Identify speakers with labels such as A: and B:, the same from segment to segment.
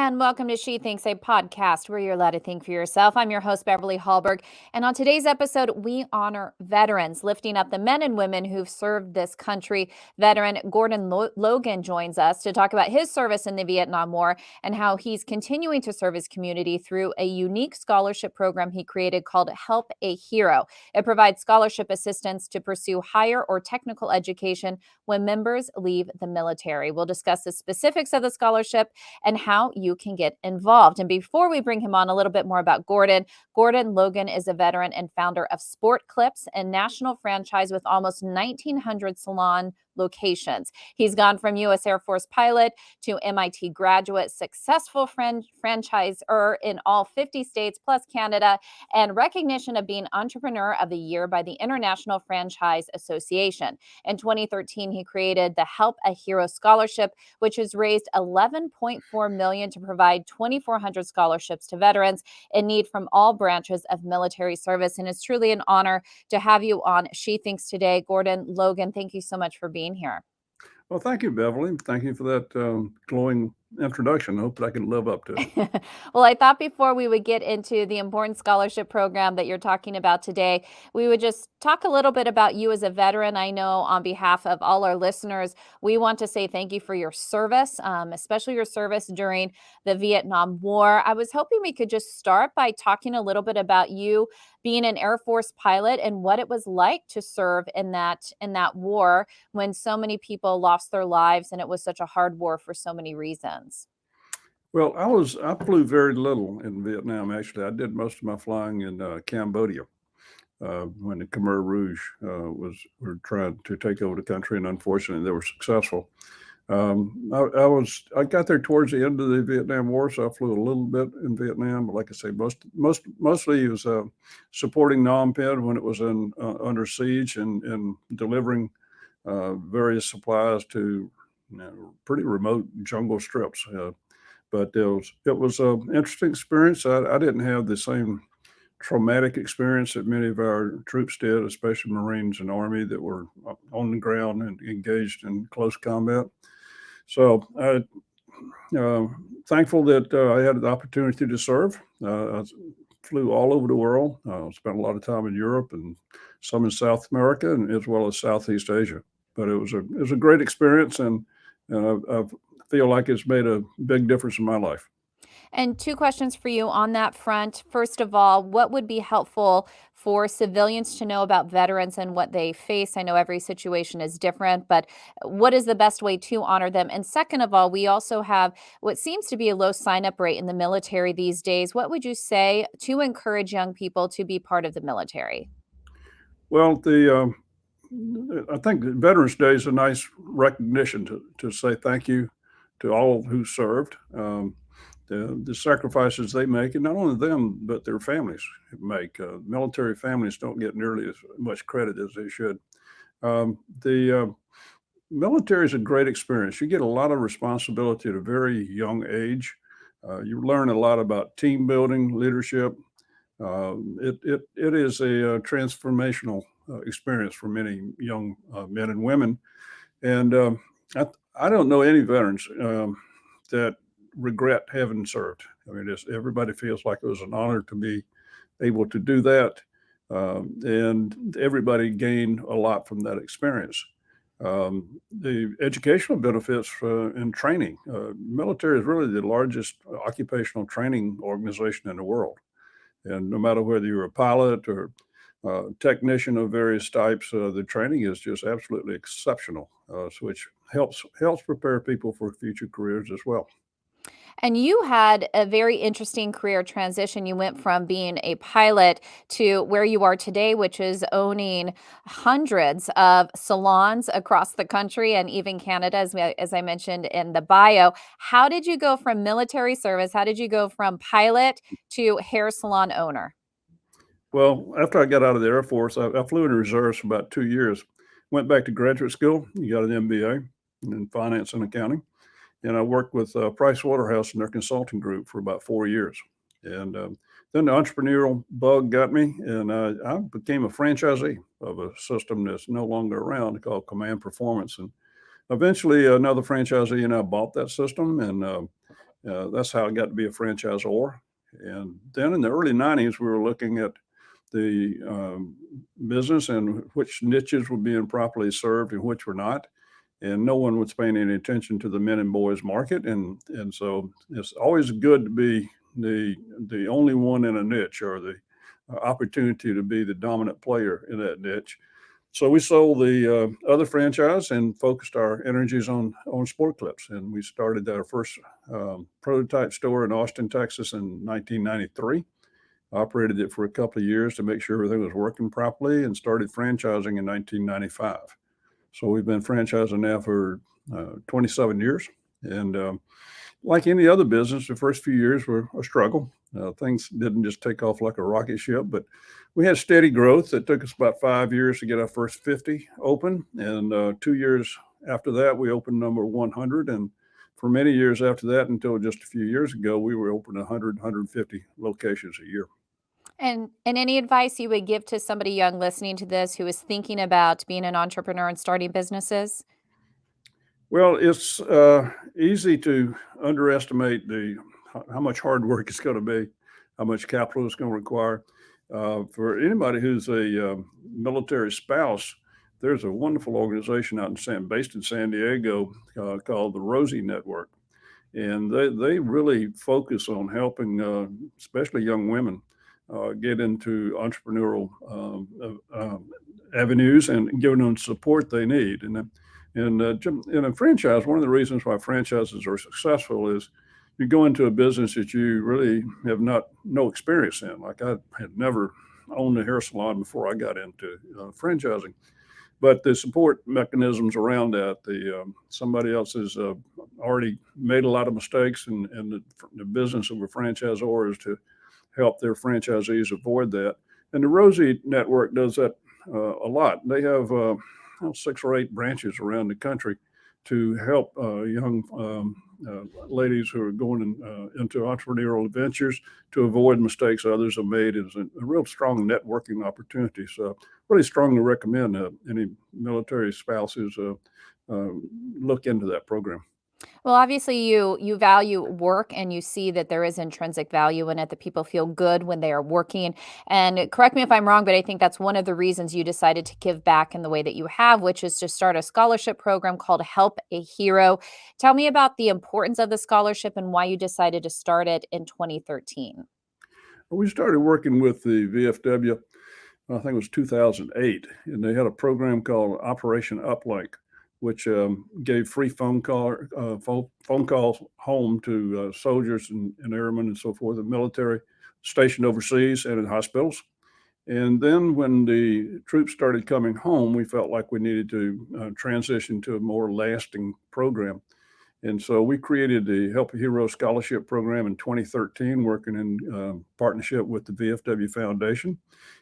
A: and welcome to She Thinks, a podcast where you're allowed to think for yourself. I'm your host, Beverly Hallberg, and on today's episode, we honor veterans, lifting up the men and women who've served this country. Veteran Gordon Logan joins us to talk about his service in the Vietnam War and how he's continuing to serve his community through a unique scholarship program he created called Help a Hero. It provides scholarship assistance to pursue higher or technical education when members leave the military. We'll discuss the specifics of the scholarship and how you can get involved. And before we bring him on, a little bit more about Gordon. Gordon Logan is a veteran and founder of Sport Clips, a national franchise with almost 1,900 salon locations. He's gone from U.S. Air Force pilot to MIT graduate, successful franchisor in all 50 states plus Canada, and recognition of being Entrepreneur of the Year by the International Franchise Association. In 2013, he created the Help a Hero Scholarship, which has raised $11.4 million to provide 2,400 scholarships to veterans in need from all branches of military service. And it's truly an honor to have you on She Thinks today. Gordon Logan, thank you so much for being here.
B: Well, thank you, Beverly. Thank you for that glowing introduction. I hope that I can live up to it.
A: Well, I thought before we would get into the important scholarship program that you're talking about today, we would just talk a little bit about you as a veteran. I know on behalf of all our listeners, we want to say thank you for your service, especially your service during the Vietnam War. I was hoping we could just start by talking a little bit about you being an Air Force pilot and what it was like to serve in that war when so many people lost their lives and it was such a hard war for so many reasons.
B: Well, I flew very little in Vietnam. Actually, I did most of my flying in Cambodia when the Khmer Rouge were trying to take over the country, and unfortunately, they were successful. I got there towards the end of the Vietnam War, so I flew a little bit in Vietnam. But like I say, mostly it was supporting Phnom Penh when it was under siege and delivering various supplies to pretty remote jungle strips. But it was an interesting experience. I didn't have the same traumatic experience that many of our troops did, especially Marines and Army that were on the ground and engaged in close combat. So thankful that I had the opportunity to serve. I flew all over the world. Spent a lot of time in Europe and some in South America, and as well as Southeast Asia. But it was a great experience, and I feel like it's made a big difference in my life.
A: And two questions for you on that front. First of all, what would be helpful for civilians to know about veterans and what they face? I know every situation is different, but what is the best way to honor them? And second of all, we also have what seems to be a low sign-up rate in the military these days. What would you say to encourage young people to be part of the military?
B: Well, I think Veterans Day is a nice recognition to say thank you to all who served. The sacrifices they make, and not only them, but their families make. Military families don't get nearly as much credit as they should. The military is a great experience. You get a lot of responsibility at a very young age. You learn a lot about team building, leadership. It is a transformational experience for many young men and women. And I don't know any veterans that regret having served. I mean, everybody feels like it was an honor to be able to do that. And everybody gained a lot from that experience. The educational benefits and training. Military is really the largest occupational training organization in the world. And no matter whether you're a pilot or technician of various types, the training is just absolutely exceptional, which helps prepare people for future careers as well.
A: And you had a very interesting career transition. You went from being a pilot to where you are today, which is owning hundreds of salons across the country and even Canada, as I mentioned in the bio. How did you go from military service? How did you go from pilot to hair salon owner?
B: Well, after I got out of the Air Force, I flew in the reserves for about 2 years. Went back to graduate school. You got an MBA in finance and accounting. And I worked with Price Waterhouse and their consulting group for about 4 years. And then the entrepreneurial bug got me, and I became a franchisee of a system that's no longer around called Command Performance. And eventually, another franchisee and I bought that system, and That's how I got to be a franchisor. And then in the early 90s, we were looking at the business and which niches were being properly served and which were not. And no one was paying any attention to the men and boys market. And so it's always good to be the only one in a niche, or the opportunity to be the dominant player in that niche. So we sold the other franchise and focused our energies on sport clips. And we started our first prototype store in Austin, Texas in 1993. Operated it for a couple of years to make sure everything was working properly, and started franchising in 1995. So we've been franchising now for 27 years. And like any other business, the first few years were a struggle. Things didn't just take off like a rocket ship, but we had steady growth. It took us about 5 years to get our first 50 open. And 2 years after that, we opened number 100. And for many years after that, until just a few years ago, we were opening 100, 150 locations a year.
A: And any advice you would give to somebody young listening to this who is thinking about being an entrepreneur and starting businesses?
B: Well, it's easy to underestimate how much hard work it's going to be, how much capital it's going to require. For anybody who's a military spouse, there's a wonderful organization based in San Diego called the Rosie Network, and they really focus on helping, especially young women, get into entrepreneurial avenues and giving them support they need. And in a franchise, one of the reasons why franchises are successful is you go into a business that you really have no experience in. Like, I had never owned a hair salon before I got into franchising, but the support mechanisms around that, somebody else has already made a lot of mistakes, and the business of a franchisor is to help their franchisees avoid that. And the Rosie Network does that a lot. They have 6 or 8 branches around the country to help young ladies who are going into entrepreneurial adventures to avoid mistakes others have made. It's a real strong networking opportunity. So really strongly recommend any military spouses look into that program.
A: Well, obviously you value work and you see that there is intrinsic value in it, that people feel good when they are working. And correct me if I'm wrong, but I think that's one of the reasons you decided to give back in the way that you have, which is to start a scholarship program called Help a Hero. Tell me about the importance of the scholarship and why you decided to start it in 2013.
B: We started working with the VFW, I think it was 2008, and they had a program called Operation Uplink, which gave free phone calls home to soldiers and airmen and so forth, the military stationed overseas and in hospitals. And then when the troops started coming home, we felt like we needed to transition to a more lasting program. And so we created the Help a Hero Scholarship Program in 2013, working in partnership with the VFW Foundation.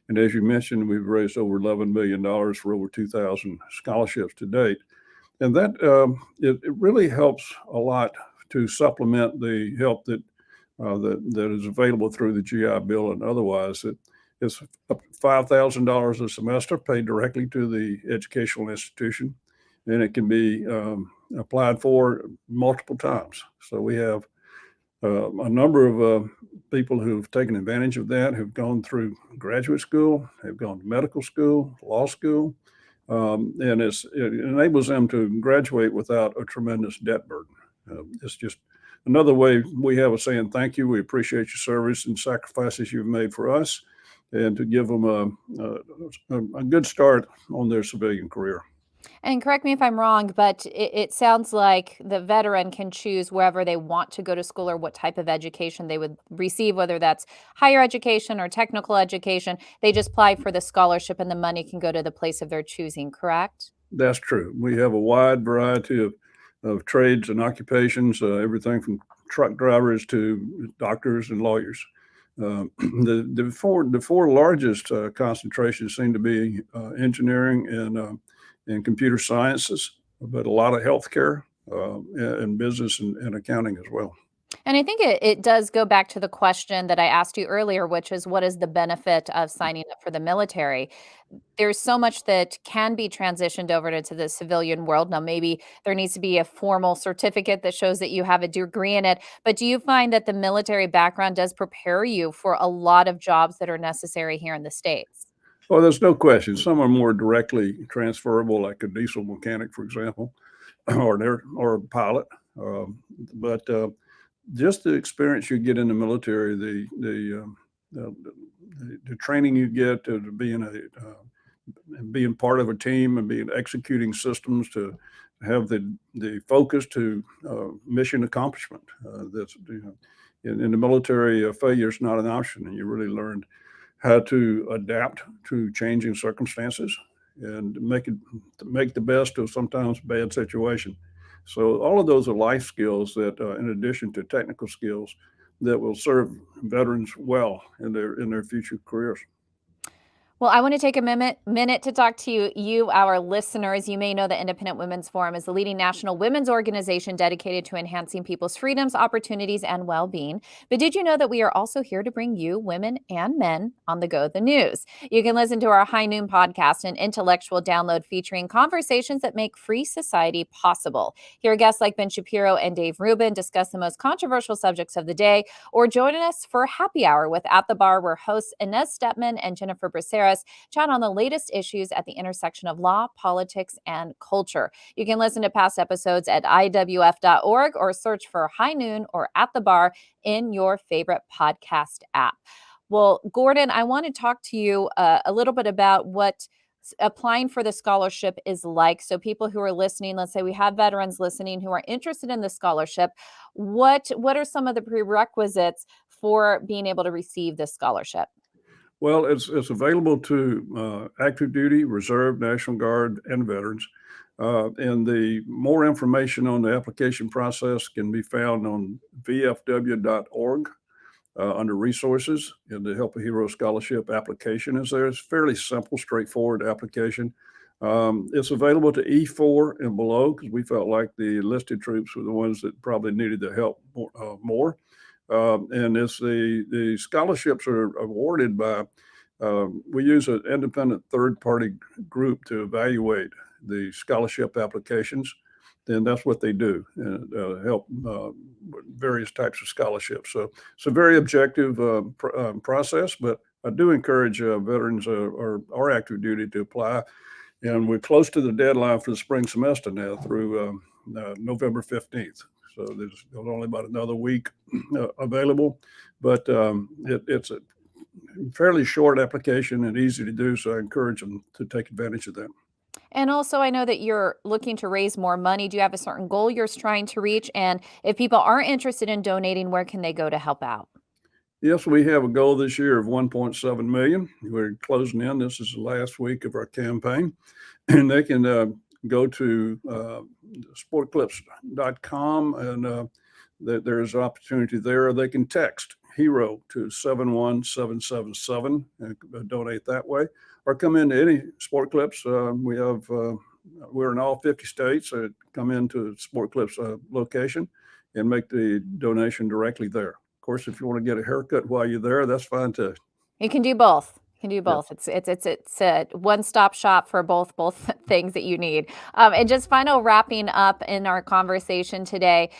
B: And as you mentioned, we've raised over $11 million for over 2,000 scholarships to date. And that it really helps a lot to supplement the help that is available through the GI Bill and otherwise. It's up to $5,000 a semester paid directly to the educational institution, and it can be applied for multiple times. So we have a number of people who've taken advantage of that, who've gone through graduate school, have gone to medical school, law school, and it enables them to graduate without a tremendous debt burden. It's just another way we have of saying thank you. We appreciate your service and sacrifices you've made for us, and to give them a good start on their civilian career.
A: And correct me if I'm wrong, but it sounds like the veteran can choose wherever they want to go to school or what type of education they would receive, whether that's higher education or technical education. They just apply for the scholarship and the money can go to the place of their choosing, correct?
B: That's true. We have a wide variety of trades and occupations, everything from truck drivers to doctors and lawyers. The four largest concentrations seem to be engineering and computer sciences, but a lot of healthcare and business and accounting as well.
A: And I think it does go back to the question that I asked you earlier, which is what is the benefit of signing up for the military? There's so much that can be transitioned over to the civilian world. Now, maybe there needs to be a formal certificate that shows that you have a degree in it. But do you find that the military background does prepare you for a lot of jobs that are necessary here in the States?
B: Well, there's no question. Some are more directly transferable, like a diesel mechanic, for example, or a pilot. But just the experience you get in the military, the training you get to being part of a team and being executing systems to have the focus to mission accomplishment. That's in the military, failure is not an option, and you really learned how to adapt to changing circumstances and make the best of sometimes bad situation. So all of those are life skills that, in addition to technical skills, that will serve veterans well in their future careers.
A: Well, I want to take a minute to talk to you, our listeners. You may know that Independent Women's Forum is the leading national women's organization dedicated to enhancing people's freedoms, opportunities, and well-being. But did you know that we are also here to bring you, women and men, on the go the news? You can listen to our High Noon podcast, an intellectual download featuring conversations that make free society possible. Hear guests like Ben Shapiro and Dave Rubin discuss the most controversial subjects of the day, or join us for Happy Hour with At the Bar, where hosts Inez Stepman and Jennifer Braceras chat on the latest issues at the intersection of law, politics, and culture. You can listen to past episodes at iwf.org or search for High Noon or At the Bar in your favorite podcast app. Well, Gordon, I want to talk to you a little bit about what applying for the scholarship is like. So people who are listening, let's say we have veterans listening who are interested in the scholarship, what are some of the prerequisites for being able to receive this scholarship?
B: Well, it's available to active duty, reserve, National Guard, and veterans. And the more information on the application process can be found on vfw.org under resources, and the Help a Hero Scholarship application is there. It's fairly simple, straightforward application. It's available to E4 and below because we felt like the enlisted troops were the ones that probably needed the help more. And it's the scholarships are awarded by, we use an independent third-party group to evaluate the scholarship applications. Then that's what they do, and help with various types of scholarships. So it's a very objective process, but I do encourage veterans or active duty to apply. And we're close to the deadline for the spring semester now through November 15th. So there's only about another week available, but it's a fairly short application and easy to do. So I encourage them to take advantage of that.
A: And also, I know that you're looking to raise more money. Do you have a certain goal you're trying to reach? And if people are interested in donating, where can they go to help out?
B: Yes, we have a goal this year of 1.7 million. We're closing in. This is the last week of our campaign, and they can go to sportclips.com, and there's an opportunity there. They can text HERO to 71777 and donate that way, or come into any Sport Clips. We're in all 50 states. So come into Sport Clips location and make the donation directly there. Of course, if you want to get a haircut while you're there, that's fine too.
A: You can do both. You can do
B: Yes.
A: both. It's a one-stop shop for both things that you need. And just final wrapping up in our conversation today,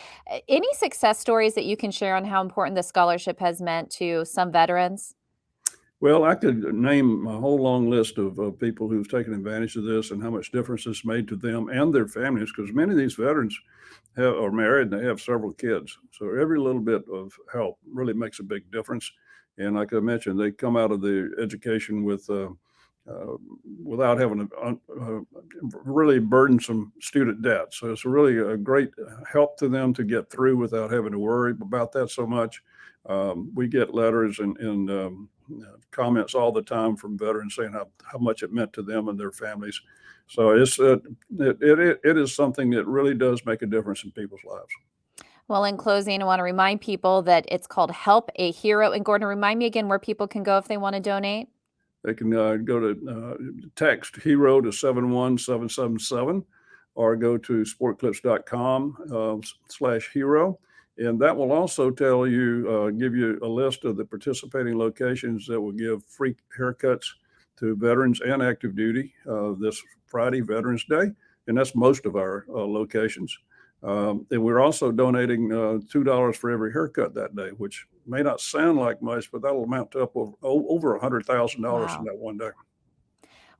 A: any success stories that you can share on how important the scholarship has meant to some veterans?
B: Well, I could name a whole long list of people who've taken advantage of this and how much difference it's made to them and their families, because many of these veterans are married and they have several kids. So every little bit of help really makes a big difference. And like I mentioned, they come out of the education with without having a really burdensome student debt. So it's really a great help to them to get through without having to worry about that so much. We get letters and comments all the time from veterans saying how much it meant to them and their families. So it is something that really does make a difference in people's lives.
A: Well, in closing, I want to remind people that it's called Help a Hero. And Gordon, remind me again where people can go if they want to donate.
B: They can go to text HERO to 71777 or go to sportclips.com/hero. And that will also tell you, give you a list of the participating locations that will give free haircuts to veterans and active duty this Friday, Veterans Day. And that's most of our locations. And we're also donating $2 for every haircut that day, which may not sound like much, but that'll amount to up over $100,000 in
A: Wow.
B: that one day.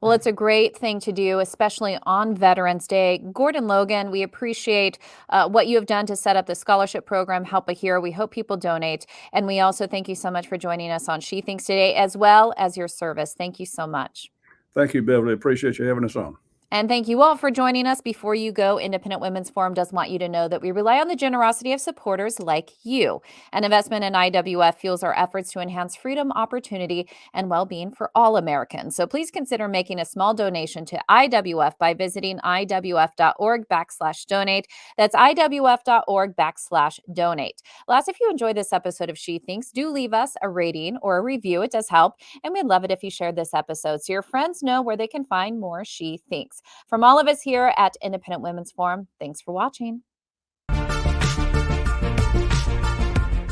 A: Well, it's a great thing to do, especially on Veterans Day. Gordon Logan, we appreciate what you have done to set up the scholarship program, Help a Hero. We hope people donate. And we also thank you so much for joining us on She Thinks today, as well as your service. Thank you so much.
B: Thank you, Beverly. Appreciate you having us on.
A: And thank you all for joining us. Before you go, Independent Women's Forum does want you to know that we rely on the generosity of supporters like you. An investment in IWF fuels our efforts to enhance freedom, opportunity, and well-being for all Americans. So please consider making a small donation to IWF by visiting iwf.org/donate. That's iwf.org/donate. Last, if you enjoyed this episode of She Thinks, do leave us a rating or a review. It does help. And we'd love it if you shared this episode so your friends know where they can find more She Thinks. From all of us here at Independent Women's Forum, thanks for watching.